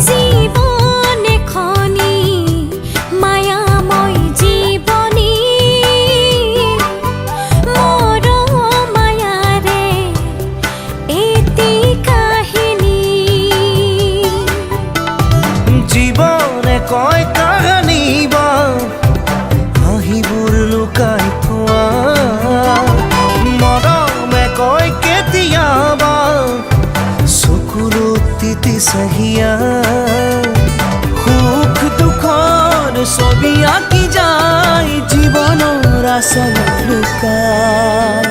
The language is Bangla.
জীবন এখনি মায়াময় জীবনী মোর মায়ারে এতি কাহিনী জীবনে কয় কাহানী বা হাঁহিবোৰ লুকাই থোৱা মৰমে কয় কেতিয়াবা চকুৰ অতীতি চাহিয়া সুখ দুখৰ ছবি আঁকি যায় জীৱনৰ আচল লুকাই